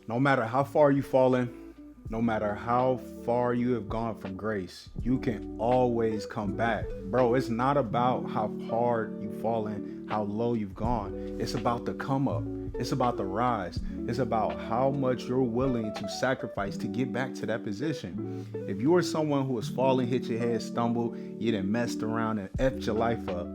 No matter how far you've fallen, no matter how far you have gone from grace, you can always come back. Bro, it's not about how hard you've fallen, how low you've gone. It's about the come up. It's about the rise. It's about how much you're willing to sacrifice to get back to that position. If you are someone who has fallen, hit your head, stumbled, you done messed around and effed your life up,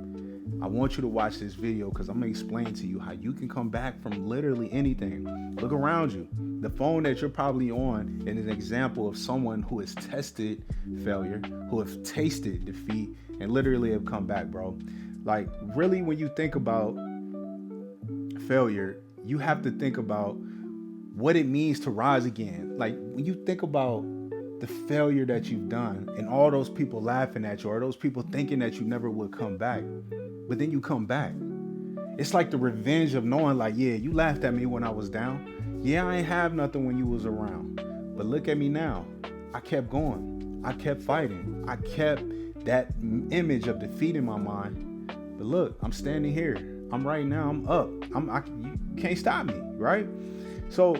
I want you to watch this video because I'm going to explain to you how you can come back from literally anything. Look around you. The phone that you're probably on is an example of someone who has tested failure, who have tasted defeat, and literally have come back, bro. Like, really, when you think about failure, you have to think about what it means to rise again. Like, when you think about the failure that you've done and all those people laughing at you or those people thinking that you never would come back, but then you come back. It's like the revenge of knowing, like, yeah, you laughed at me when I was down. Yeah, I ain't have nothing when you was around. But look at me now. I kept going. I kept fighting. I kept that image of defeat in my mind. But look, I'm standing here. I'm right now. I'm up. You can't stop me, right? So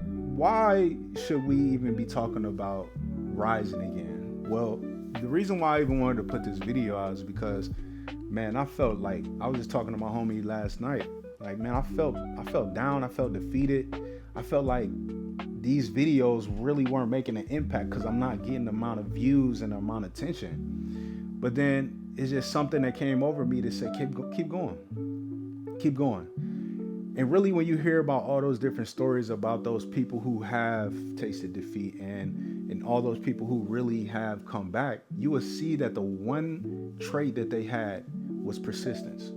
why should we even be talking about rising again? Well, the reason why I even wanted to put this video out is because, man, I felt like, I was just talking to my homie last night. Like, man, I felt down. I felt defeated. I felt like these videos really weren't making an impact because I'm not getting the amount of views and the amount of attention. But then it's just something that came over me to say, keep going. Keep going. And really, when you hear about all those different stories about those people who have tasted defeat and all those people who really have come back, you will see that the one trait that they had was persistence.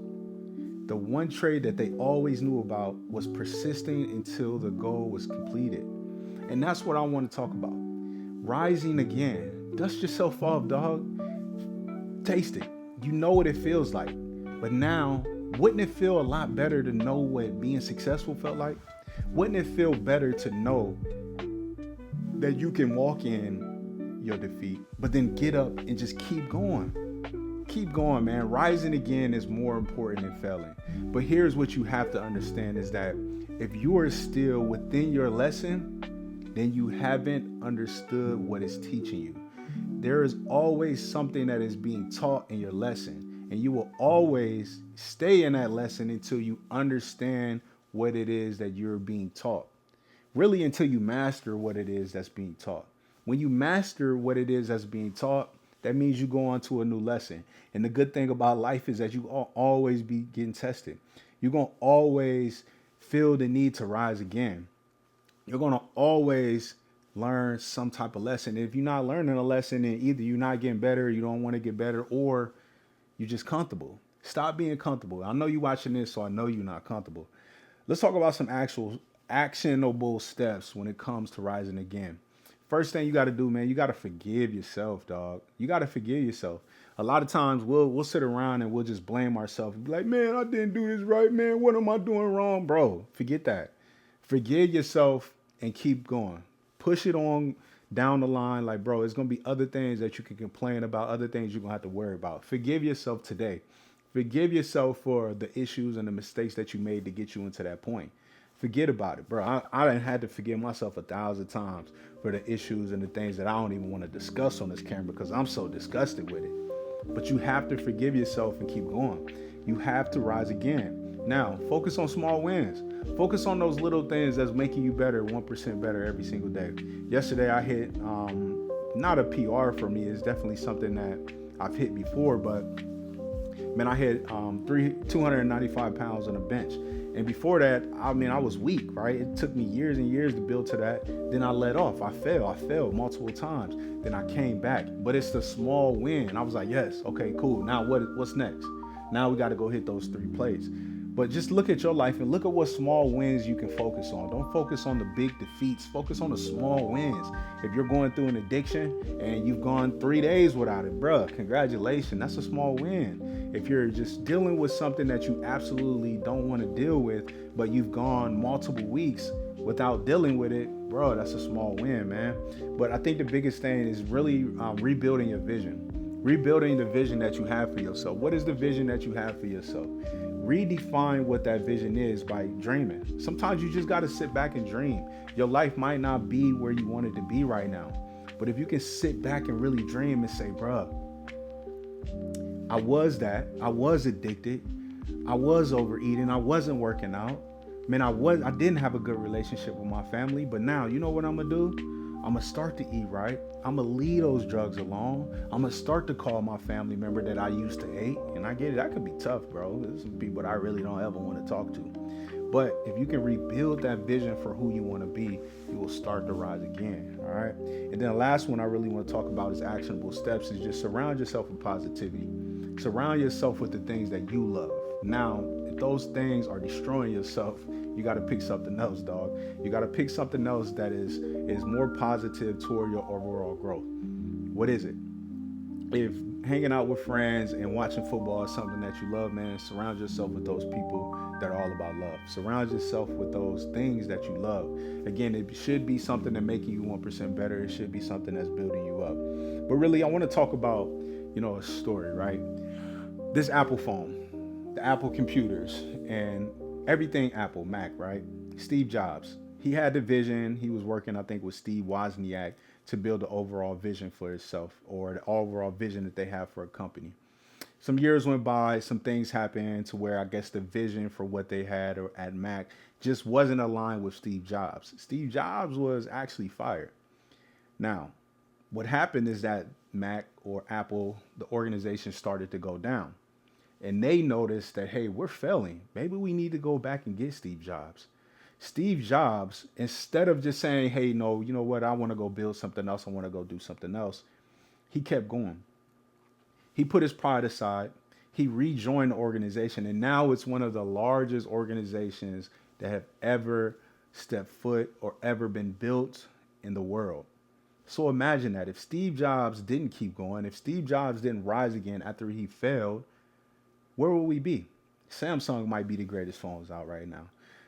The one trait that they always knew about was persisting until the goal was completed. And that's what I want to talk about. Rising again. Dust yourself off, dog. Taste it. You know what it feels like. But now, wouldn't it feel a lot better to know what being successful felt like? Wouldn't it feel better to know that you can walk in your defeat, but then get up and just keep going? Keep going, man. Rising again is more important than failing. But here's what you have to understand is that if you are still within your lesson, then you haven't understood what it's teaching you. There is always something that is being taught in your lesson, and you will always stay in that lesson until you understand what it is that you're being taught. Really, until you master what it is that's being taught. When you master what it is that's being taught, that means you go on to a new lesson. And the good thing about life is that you always be getting tested. You're going to always feel the need to rise again. You're going to always learn some type of lesson. If you're not learning a lesson, then either you're not getting better, you don't want to get better, or you're just comfortable. Stop being comfortable. I know you're watching this, so I know you're not comfortable. Let's talk about some actual actionable steps when it comes to rising again. First thing you got to do, man, you got to forgive yourself, dog. You got to forgive yourself. A lot of times we'll sit around and we'll just blame ourselves. Be like, man, I didn't do this right, man. What am I doing wrong? Bro, forget that. Forgive yourself and keep going. Push it on down the line. Like, bro, it's going to be other things that you can complain about, other things you're going to have to worry about. Forgive yourself today. Forgive yourself for the issues and the mistakes that you made to get you into that point. Forget about it, bro. I done had to forgive myself 1,000 times for the issues and the things that I don't even want to discuss on this camera because I'm so disgusted with it. But you have to forgive yourself and keep going. You have to rise again. Now, focus on small wins. Focus on those little things that's making you better, 1% better every single day. Yesterday, I hit, not a PR for me. It's definitely something that I've hit before, but man, I hit 295 pounds on a bench. And before that, I mean, I was weak, right? It took me years and years to build to that. Then I let off. I failed multiple times. Then I came back. But it's the small win. I was like, yes, okay, cool. Now what's next? Now we got to go hit those 3 plates. But just look at your life and look at what small wins you can focus on. Don't focus on the big defeats. Focus on the small wins. If you're going through an addiction and you've gone 3 days without it, bruh, congratulations. That's a small win. If you're just dealing with something that you absolutely don't want to deal with, but you've gone multiple weeks without dealing with it, bro, that's a small win, man. But I think the biggest thing is really rebuilding your vision. Rebuilding the vision that you have for yourself. What is the vision that you have for yourself? redefine what that vision is by dreaming. Sometimes you just got to sit back and dream. Your life might not be where you want it to be right now, but if you can sit back and really dream and say, bruh, I was that. I was addicted. I was overeating. I wasn't working out. Man, I didn't have a good relationship with my family, but now, you know what I'm gonna do? I'm gonna start to eat right. I'm gonna leave those drugs alone. I'm gonna start to call my family member that I used to hate. And I get it, that could be tough, bro. There's some people that I really don't ever want to talk to. But if you can rebuild that vision for who you want to be, you will start to rise again. All right. And then the last one I really want to talk about is actionable steps. Is just surround yourself with positivity. Surround yourself with the things that you love. Now, if those things are destroying yourself, you got to pick something else, dog. You got to pick something else that is more positive toward your overall growth. What is it? If hanging out with friends and watching football is something that you love, man, surround yourself with those people that are all about love. Surround yourself with those things that you love. Again, it should be something that's making you 1% better. It should be something that's building you up. But really, I want to talk about, a story, right? This Apple phone, the Apple computers, and everything Apple, Mac, right? Steve Jobs. He had the vision. He was working, I think, with Steve Wozniak to build the overall vision for himself, or the overall vision that they have for a company. Some years went by, some things happened to where I guess the vision for what they had or at Mac just wasn't aligned with Steve Jobs. Steve Jobs was actually fired. Now, what happened is that Mac or Apple, the organization started to go down. And they noticed that, hey, we're failing. Maybe we need to go back and get Steve Jobs. Steve Jobs, instead of just saying, hey, no, you know what, I want to go build something else, I want to go do something else, he kept going. He put his pride aside. He rejoined the organization, and now it's one of the largest organizations that have ever stepped foot or ever been built in the world. So imagine that. If Steve Jobs didn't keep going, if Steve Jobs didn't rise again after he failed, where will we be? Samsung might be the greatest phones out right now.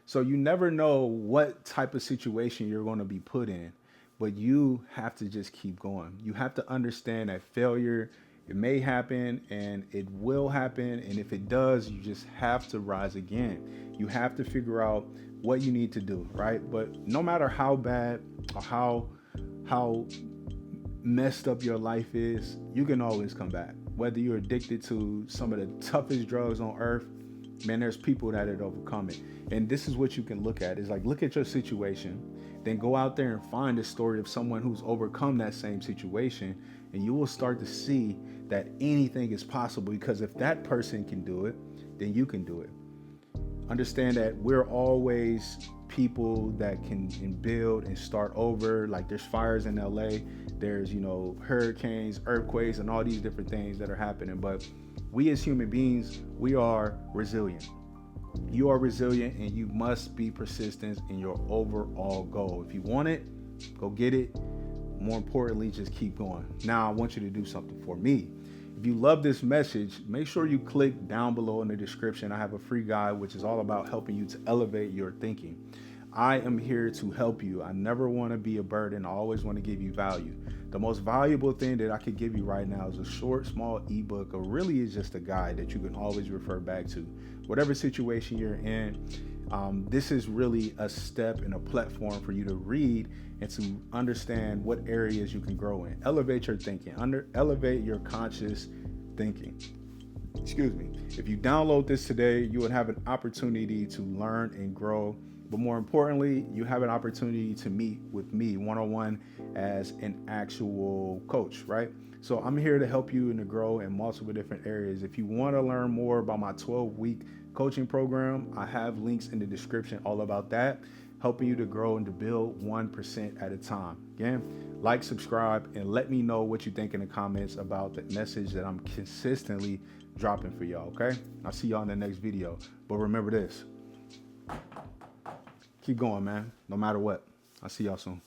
So you never know what type of situation you're going to be put in, but you have to just keep going. You have to understand that failure, it may happen and it will happen. And if it does, you just have to rise again. You have to figure out what you need to do, right? But no matter how bad or how messed up your life is, you can always come back. Whether you're addicted to some of the toughest drugs on earth, man, there's people that have overcome it. And this is what you can look at. Is like, look at your situation, then go out there and find a story of someone who's overcome that same situation, and you will start to see that anything is possible, because if that person can do it, then you can do it. Understand that we're always people that can build and start over. Like, there's fires in LA, there's hurricanes, earthquakes, and all these different things that are happening, but we as human beings, we are resilient. You are resilient, and you must be persistent in your overall goal. If you want it, go get it. More importantly, just keep going. Now I want you to do something for me. If you love this message, make sure you click down below in the description. I have a free guide which is all about helping you to elevate your thinking. I am here to help you. I never want to be a burden. I always want to give you value. The most valuable thing that I could give you right now is a short, small ebook, or really is just a guide that you can always refer back to. Whatever situation you're in, this is really a step and a platform for you to read and to understand what areas you can grow in. Elevate your thinking, elevate your conscious thinking. Excuse me. If you download this today, you would have an opportunity to learn and grow. But more importantly, you have an opportunity to meet with me one-on-one as an actual coach, right? So I'm here to help you and to grow in multiple different areas. If you want to learn more about my 12-week coaching program, I have links in the description all about that, helping you to grow and to build 1% at a time. Again, like, subscribe, and let me know what you think in the comments about the message that I'm consistently dropping for y'all, okay? I'll see y'all in the next video. But remember this. Keep going, man. No matter what. I'll see y'all soon.